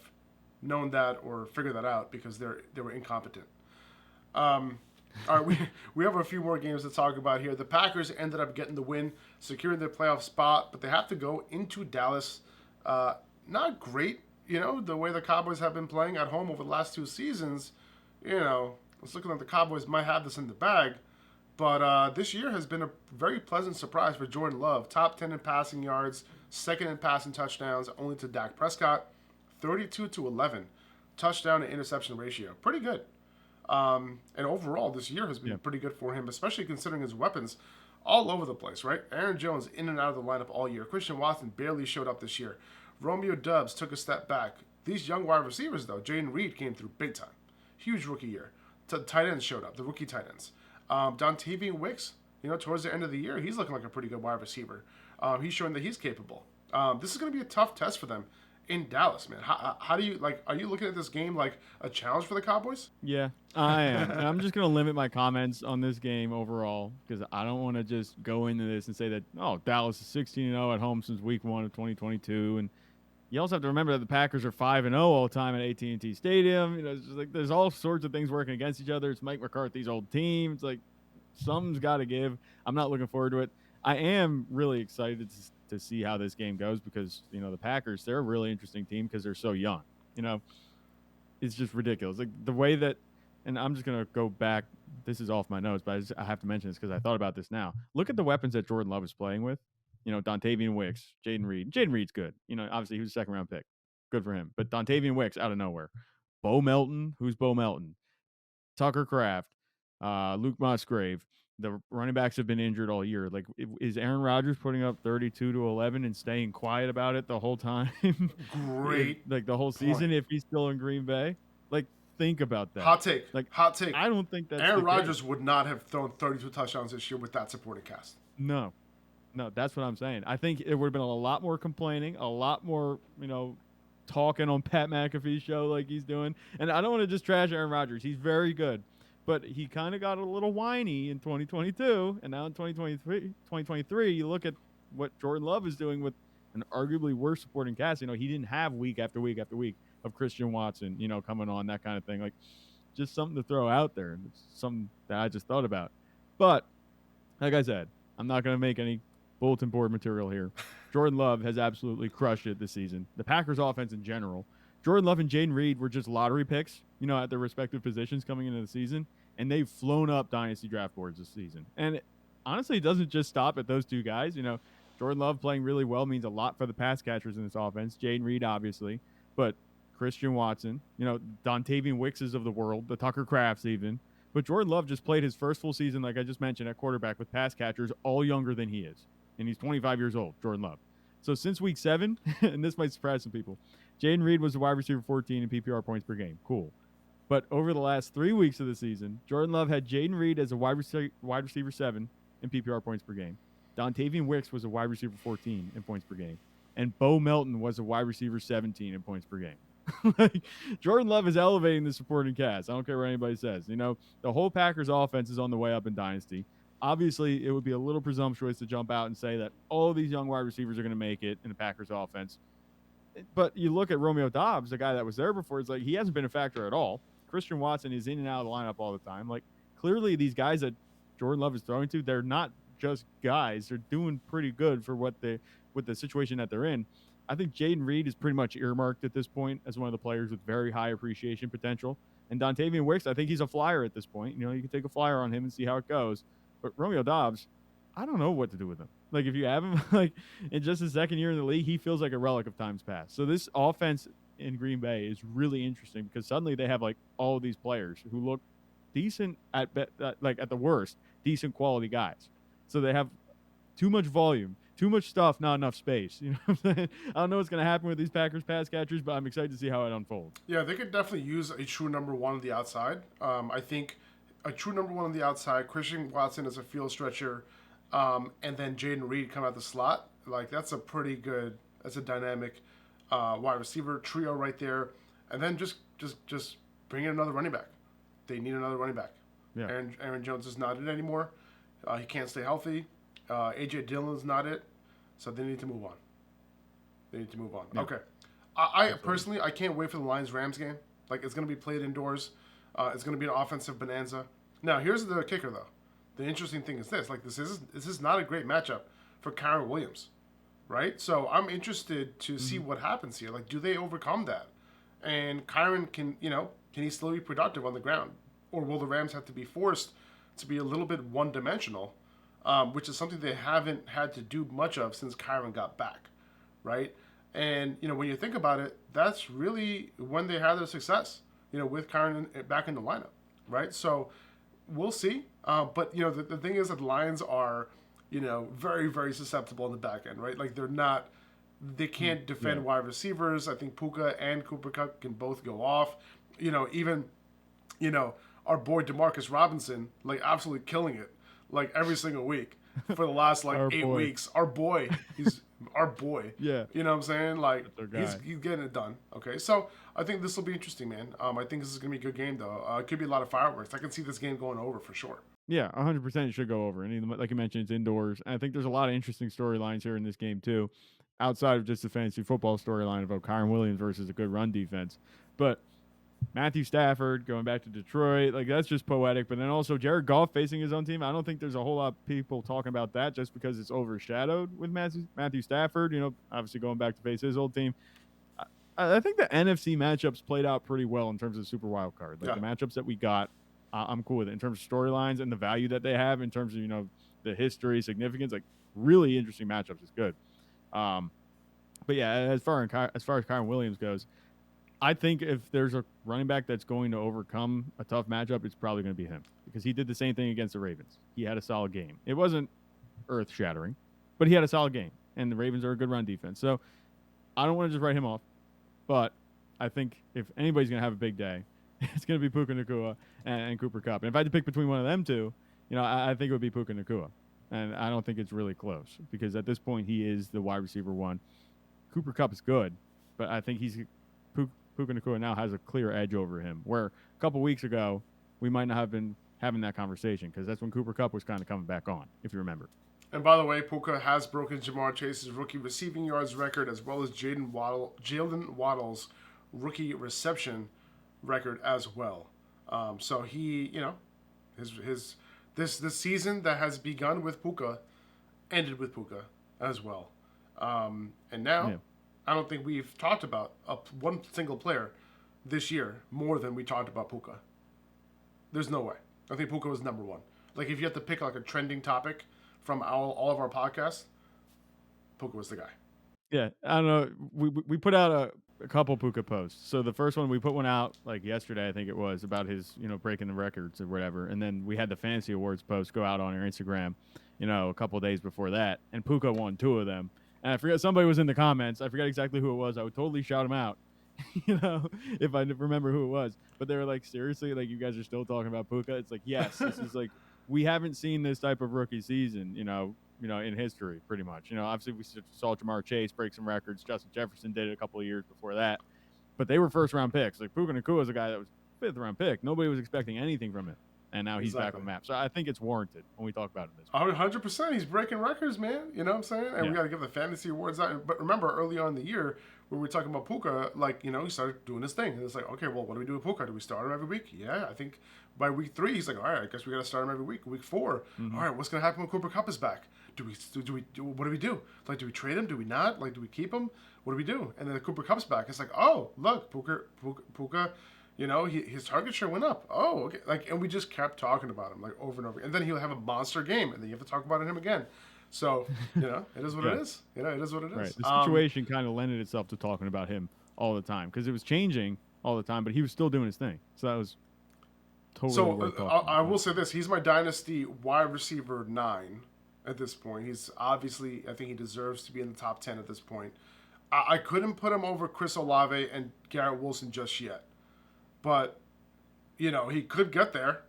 Speaker 1: known that or figured that out because they were incompetent. All right, we have a few more games to talk about here. The Packers ended up getting the win, securing their playoff spot, but they have to go into Dallas. Not great. The way the Cowboys have been playing at home over the last 2 seasons, it's looking like the Cowboys might have this in the bag. But this year has been a very pleasant surprise for Jordan Love. Top 10 in passing yards, second in passing touchdowns, only to Dak Prescott. 32-11 touchdown to interception ratio. Pretty good. And overall, this year has been pretty good for him, especially considering his weapons all over the place, right? Aaron Jones in and out of the lineup all year. Christian Watson barely showed up this year. Romeo Doubs took a step back. These young wide receivers, though, Jaden Reed came through big time. Huge rookie year. Tight ends showed up, the rookie tight ends. Dontavian Wicks, towards the end of the year, he's looking like a pretty good wide receiver. He's showing that he's capable. This is going to be a tough test for them in Dallas, man. How do you, are you looking at this game like a challenge for the Cowboys?
Speaker 2: Yeah, I am. And I'm just going to limit my comments on this game overall because I don't want to just go into this and say that, Dallas is 16-0 at home since week 1 of 2022. And you also have to remember that the Packers are 5-0 all the time at AT&T Stadium. It's just like there's all sorts of things working against each other. It's Mike McCarthy's old team. It's like something's got to give. I'm not looking forward to it. I am really excited to see how this game goes because, the Packers, they're a really interesting team because they're so young. It's just ridiculous. Like the way that, and I'm just going to go back. This is off my notes, but I have to mention this because I thought about this now. Look at the weapons that Jordan Love is playing with. Dontavian Wicks, Jaden Reed. Jaden Reed's good. Obviously he was a second-round pick. Good for him. But Dontavian Wicks out of nowhere. Bo Melton. Who's Bo Melton? Tucker Kraft. Luke Musgrave. The running backs have been injured all year. Like, is Aaron Rodgers putting up 32-11 and staying quiet about it the whole time?
Speaker 1: Great.
Speaker 2: Like the whole season if he's still in Green Bay? Like, think about that.
Speaker 1: Hot take. Hot take.
Speaker 2: I don't think that's
Speaker 1: Aaron Rodgers would not have thrown 32 touchdowns this year with that supporting cast.
Speaker 2: No, that's what I'm saying. I think it would have been a lot more complaining, a lot more, talking on Pat McAfee's show like he's doing. And I don't want to just trash Aaron Rodgers. He's very good. But he kind of got a little whiny in 2022. And now in 2023, you look at what Jordan Love is doing with an arguably worse supporting cast. He didn't have week after week after week of Christian Watson, coming on, that kind of thing. Like, just something to throw out there. And it's something that I just thought about. But, like I said, I'm not going to make any bulletin board material here. Jordan Love has absolutely crushed it this season. The Packers offense in general. Jordan Love and Jaden Reed were just lottery picks, at their respective positions coming into the season, and they've flown up dynasty draft boards this season. And honestly, it doesn't just stop at those two guys. Jordan Love playing really well means a lot for the pass catchers in this offense. Jaden Reed, obviously, but Christian Watson, Dontavian Wickses of the world, the Tucker Crafts even. But Jordan Love just played his first full season, like I just mentioned, at quarterback with pass catchers all younger than he is. And he's 25 years old, Jordan Love. So since week 7, and this might surprise some people, Jaden Reed was a wide receiver 14 in PPR points per game. Cool. But over the last 3 weeks of the season, Jordan Love had Jaden Reed as a wide receiver 7 in PPR points per game. Dontavian Wicks was a wide receiver 14 in points per game. And Bo Melton was a wide receiver 17 in points per game. Like, Jordan Love is elevating the supporting cast. I don't care what anybody says. You know, the whole Packers offense is on the way up in Dynasty. Obviously, it would be a little presumptuous to jump out and say that all of these young wide receivers are going to make it in the Packers offense. But you look at Romeo Doubs, the guy that was there before, it's like he hasn't been a factor at all. Christian Watson is in and out of the lineup all the time. Like, clearly these guys that Jordan Love is throwing to, they're not just guys. They're doing pretty good for with the situation that they're in. I think Jaden Reed is pretty much earmarked at this point as one of the players with very high appreciation potential. And Dontavian Wicks, I think he's a flyer at this point. You know, you can take a flyer on him and see how it goes. But Romeo Doubs, I don't know what to do with him. Like, if you have him, like, in just his second year in the league, he feels like a relic of times past. So this offense in Green Bay is really interesting because suddenly they have, like, all of these players who look decent at the worst, decent quality guys. So they have too much volume, too much stuff, not enough space. You know what I'm saying? I don't know what's going to happen with these Packers pass catchers, but I'm excited to see how it unfolds.
Speaker 1: Yeah, they could definitely use a true number one on the outside. I think a true number one on the outside, Christian Watson as a field stretcher, and then Jaden Reed come out the slot. Like, that's a pretty good, that's a dynamic wide receiver trio right there. And then just bring in another running back. They need another running back.
Speaker 2: Yeah.
Speaker 1: Aaron Jones is not it anymore. He can't stay healthy. A.J. Dillon's not it. So they need to move on. Yeah. Okay. I personally, I can't wait for the Lions-Rams game. Like, it's going to be played indoors. It's going to be an offensive bonanza. Now, here's the kicker, though. The interesting thing is this. Like, this is not a great matchup for Kyren Williams, right? So I'm interested to see what happens here. Like, do they overcome that? And Kyren can he still be productive on the ground? Or will the Rams have to be forced to be a little bit one-dimensional, which is something they haven't had to do much of since Kyren got back, right? And, when you think about it, that's really when they had their success, with Kyren back in the lineup, right? So we'll see. But, the thing is that the Lions are, very, very susceptible in the back end, right? Like, they can't defend wide receivers. I think Puka and Cooper Kupp can both go off. Even our boy DeMarcus Robinson, like, absolutely killing it, like, every single week for the last, like, 8 weeks. Our boy. He's our boy.
Speaker 2: Yeah.
Speaker 1: You know what I'm saying? Like, he's getting it done. Okay, so I think this will be interesting, man. I think this is going to be a good game, though. It could be a lot of fireworks. I can see this game going over for sure.
Speaker 2: Yeah, 100% it should go over. And like you mentioned, it's indoors. And I think there's a lot of interesting storylines here in this game, too, outside of just the fantasy football storyline of Kyren Williams versus a good run defense. But Matthew Stafford going back to Detroit, like, that's just poetic. But then also Jared Goff facing his own team. I don't think there's a whole lot of people talking about that just because it's overshadowed with Matthew Stafford, obviously going back to face his old team. I think the NFC matchups played out pretty well in terms of Super Wild Card. Like, the matchups that we got, I'm cool with it in terms of storylines and the value that they have in terms of, the history, significance. Like, really interesting matchups. It's good. But yeah, as far as Kyren Williams goes, I think if there's a running back that's going to overcome a tough matchup, it's probably going to be him because he did the same thing against the Ravens. He had a solid game. It wasn't earth-shattering, but he had a solid game, and the Ravens are a good run defense. So I don't want to just write him off, but I think if anybody's going to have a big day, it's going to be Puka Nacua and Cooper Kupp. And if I had to pick between one of them two, I think it would be Puka Nacua. And I don't think it's really close because at this point he is the wide receiver one. Cooper Kupp is good, but I think Puka Nacua now has a clear edge over him, where a couple weeks ago we might not have been having that conversation because that's when Cooper Kupp was kind of coming back on, if you remember.
Speaker 1: And by the way, Puka has broken Jamar Chase's rookie receiving yards record as well as Jalen Waddle's rookie reception record as well. So he, this season that has begun with Puka ended with Puka as well. And now, I don't think we've talked about one single player this year more than we talked about Puka. There's no way. I think Puka was number one. Like, if you have to pick like a trending topic from all of our podcasts, Puka was the guy.
Speaker 2: Yeah, I don't know. We put out a couple Puka posts. So the first one, we put one out like yesterday, I think it was, about his, breaking the records or whatever. And then we had the Fantasy Awards post go out on our Instagram, a couple of days before that. And Puka won 2 of them. And I forget, somebody was in the comments. I forget exactly who it was. I would totally shout him out. if I remember who it was. But they were like, seriously, like you guys are still talking about Puka? It's like, yes, this is like we haven't seen this type of rookie season, in history, pretty much. Obviously we saw Jamar Chase break some records. Justin Jefferson did it a couple of years before that, but they were first round picks. Like Puka Nacua is a guy that was fifth round pick. Nobody was expecting anything from him, and now he's back on the map. So I think it's warranted when we talk about it this week.
Speaker 1: 100%. He's breaking records, man. You know what I'm saying? And we got to give the fantasy awards out. But remember, early on in the year, when we were talking about Puka, he started doing his thing. And it's like, okay, well, what do we do with Puka? Do we start him every week? Yeah, I think by week 3, he's like, all right, I guess we got to start him every week. Week 4, all right, what's going to happen when Cooper Kupp is back? What do we do? Like, do we trade him? Do we not? Like, do we keep him? What do we do? And then Cooper Kupp's back. It's like, oh, look, Puka, his target share went up. Oh, okay. And we just kept talking about him over and over. And then he'll have a monster game, and then you have to talk about him again. So, it is what it is. It is what it is.
Speaker 2: Right. The situation kind of lended itself to talking about him all the time because it was changing all the time, but he was still doing his thing. So that was totally worth talking about.
Speaker 1: I will say this. He's my Dynasty wide receiver 9 at this point. He's obviously, I think he deserves to be in the top 10 at this point. I couldn't put him over Chris Olave and Garrett Wilson just yet. But, he could get there.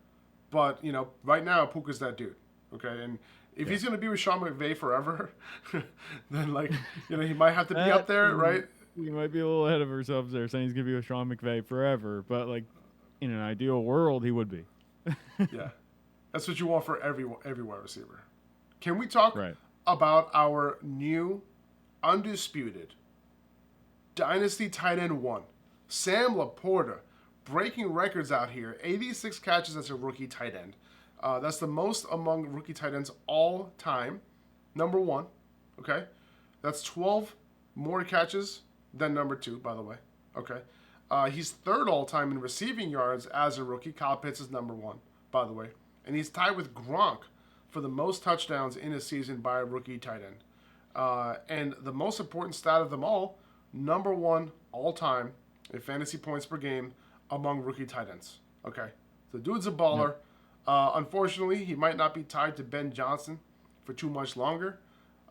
Speaker 1: But, right now, Puka's that dude. Okay? And if he's going to be with Sean McVay forever, then, he might have to be up there, right?
Speaker 2: We might be a little ahead of ourselves there saying he's going to be with Sean McVay forever. But, in an ideal world, he would be.
Speaker 1: Yeah. That's what you want for every wide receiver. Can we talk about our new, undisputed Dynasty tight end 1, Sam LaPorta, breaking records out here. 86 catches as a rookie tight end. That's the most among rookie tight ends all time. Number 1. Okay? That's 12 more catches than number 2, by the way. Okay? He's third all time in receiving yards as a rookie. Kyle Pitts is number 1, by the way. And he's tied with Gronk for the most touchdowns in a season by a rookie tight end. And the most important stat of them all, number 1 all time in fantasy points per game among rookie tight ends. Okay? The dude's a baller. Unfortunately, he might not be tied to Ben Johnson for too much longer,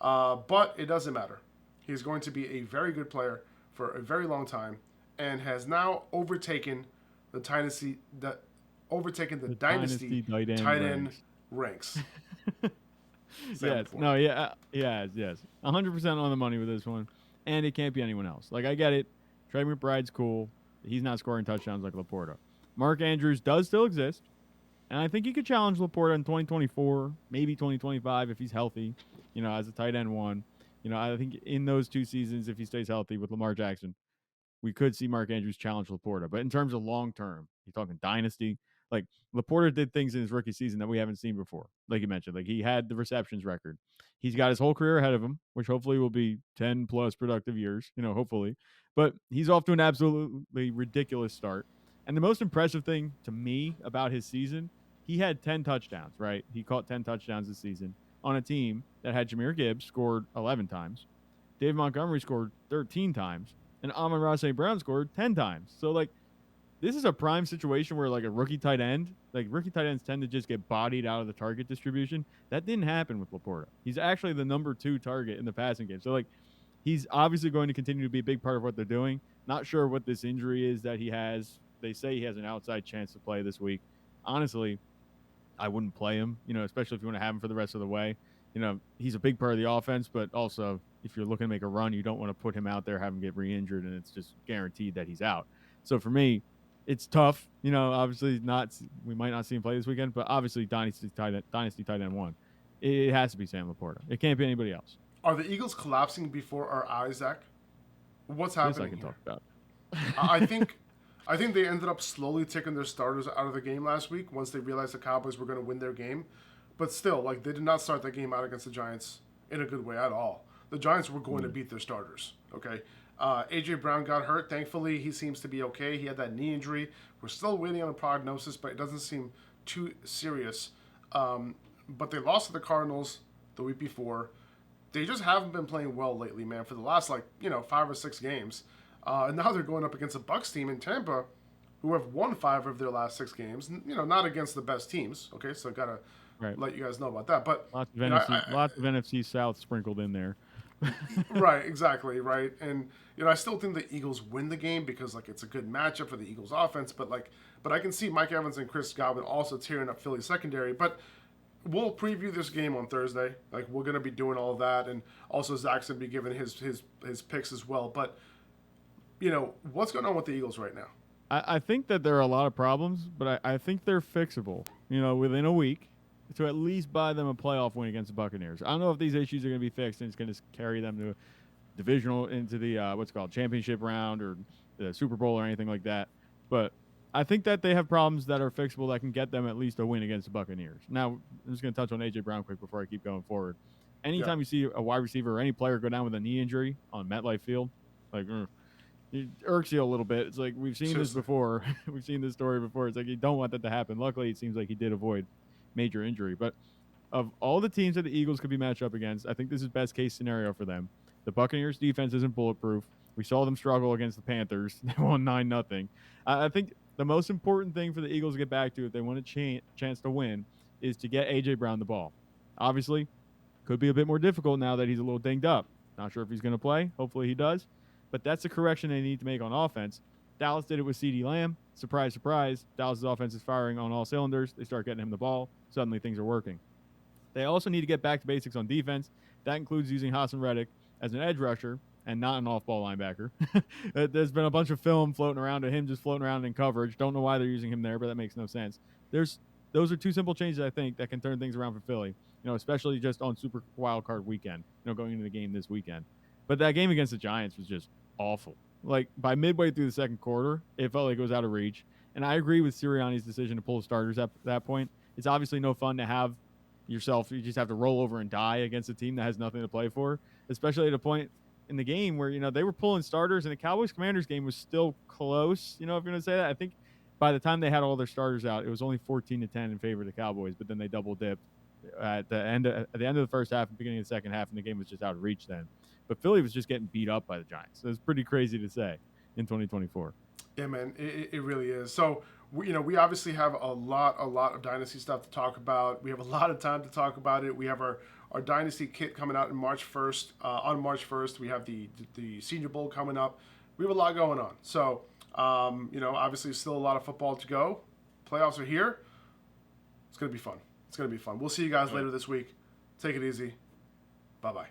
Speaker 1: but it doesn't matter. He's going to be a very good player for a very long time and has now overtaken the Dynasty tight end ranks.
Speaker 2: Yes. No, yeah. Yes. 100% on the money with this one. And it can't be anyone else. I get it. Trey McBride's cool. He's not scoring touchdowns like LaPorta. Mark Andrews does still exist. And I think he could challenge LaPorta in 2024, maybe 2025 if he's healthy, as a tight end 1. I think in those 2 seasons, if he stays healthy with Lamar Jackson, we could see Mark Andrews challenge LaPorta. But in terms of long term, you're talking Dynasty. LaPorta did things in his rookie season that we haven't seen before. Like you mentioned, he had the receptions record. He's got his whole career ahead of him, which hopefully will be 10 plus productive years, hopefully. But he's off to an absolutely ridiculous start. And the most impressive thing to me about his season, he had 10 touchdowns, right? He caught 10 touchdowns this season on a team that had Jahmyr Gibbs scored 11 times, Dave Montgomery scored 13 times, and Amon-Ra St. Brown scored 10 times. So, this is a prime situation where, a rookie tight end, rookie tight ends tend to just get bodied out of the target distribution. That didn't happen with LaPorta. He's actually the number 2 target in the passing game. So, he's obviously going to continue to be a big part of what they're doing. Not sure what this injury is that he has. They say he has an outside chance to play this week. Honestly, I wouldn't play him, especially if you want to have him for the rest of the way. He's a big part of the offense, but also if you're looking to make a run, you don't want to put him out there, have him get re-injured, and it's just guaranteed that he's out. So for me, it's tough. Obviously we might not see him play this weekend, but obviously Dynasty tight end 1. It has to be Sam LaPorta. It can't be anybody else.
Speaker 1: Are the Eagles collapsing before our eyes, Zach? What's happening?
Speaker 2: This I can talk about.
Speaker 1: I think they ended up slowly taking their starters out of the game last week once they realized the Cowboys were going to win their game. But still, they did not start that game out against the Giants in a good way at all. The Giants were going to beat their starters, okay? A.J. Brown got hurt. Thankfully, he seems to be okay. He had that knee injury. We're still waiting on a prognosis, but it doesn't seem too serious. But they lost to the Cardinals the week before. They just haven't been playing well lately, man, for the last, 5 or 6 games. And now they're going up against a Bucs team in Tampa who have won 5 of their last 6 games. Not against the best teams, okay? So I got to let you guys know about that. But
Speaker 2: lots of NFC South sprinkled in there.
Speaker 1: Right, exactly, right. And I still think the Eagles win the game because like it's a good matchup for the Eagles offense, but I can see Mike Evans and Chris Godwin also tearing up Philly secondary. But we'll preview this game on Thursday. Like we're gonna be doing all of that, and also Zach's gonna be giving his picks as well. But what's going on with the Eagles right now?
Speaker 2: I think that there are a lot of problems, but I think they're fixable. Within a week, to at least buy them a playoff win against the Buccaneers. I don't know if these issues are going to be fixed and it's going to carry them to divisional into the championship round or the Super Bowl or anything like that. But I think that they have problems that are fixable that can get them at least a win against the Buccaneers. Now, I'm just going to touch on A.J. Brown quick before I keep going forward. Anytime you see a wide receiver or any player go down with a knee injury on MetLife Field, like it irks you a little bit. It's like we've seen this before. We've seen this story before. It's like you don't want that to happen. Luckily, it seems like he did avoid major injury. But of all the teams that the Eagles could be matched up against, I think this is best case scenario for them. The Buccaneers defense isn't bulletproof. We saw them struggle against the Panthers. They won 9-0. I think the most important thing for the Eagles to get back to if they want a chance to win is to get A.J. Brown the ball. Obviously, could be a bit more difficult now that he's a little dinged up. Not sure if he's going to play. Hopefully he does. But that's the correction they need to make on offense. Dallas did it with CeeDee Lamb. Surprise, surprise. Dallas' offense is firing on all cylinders. They start getting him the ball. Suddenly things are working. They also need to get back to basics on defense. That includes using Hassan Reddick as an edge rusher and not an off-ball linebacker. There's been a bunch of film floating around of him just floating around in coverage. Don't know why they're using him there, but that makes no sense. Those are two simple changes, I think, that can turn things around for Philly, especially just on Super Wild Card weekend, going into the game this weekend. But that game against the Giants was just awful. Like, by midway through the second quarter, it felt like it was out of reach. And I agree with Sirianni's decision to pull starters at that point. It's obviously no fun to have yourself. You just have to roll over and die against a team that has nothing to play for, especially at a point in the game where, they were pulling starters and the Cowboys-Commanders game was still close, if you're going to say that. I think by the time they had all their starters out, it was only 14-10 in favor of the Cowboys, but then they double-dipped at the end of the first half and beginning of the second half, and the game was just out of reach then. But Philly was just getting beat up by the Giants. So it's pretty crazy to say in 2024.
Speaker 1: Yeah, man, it really is. So, we obviously have a lot of Dynasty stuff to talk about. We have a lot of time to talk about it. We have our Dynasty kit coming out in March 1st. On March 1st, we have the Senior Bowl coming up. We have a lot going on. So, obviously still a lot of football to go. Playoffs are here. It's going to be fun. We'll see you guys later this week. Take it easy. Bye-bye.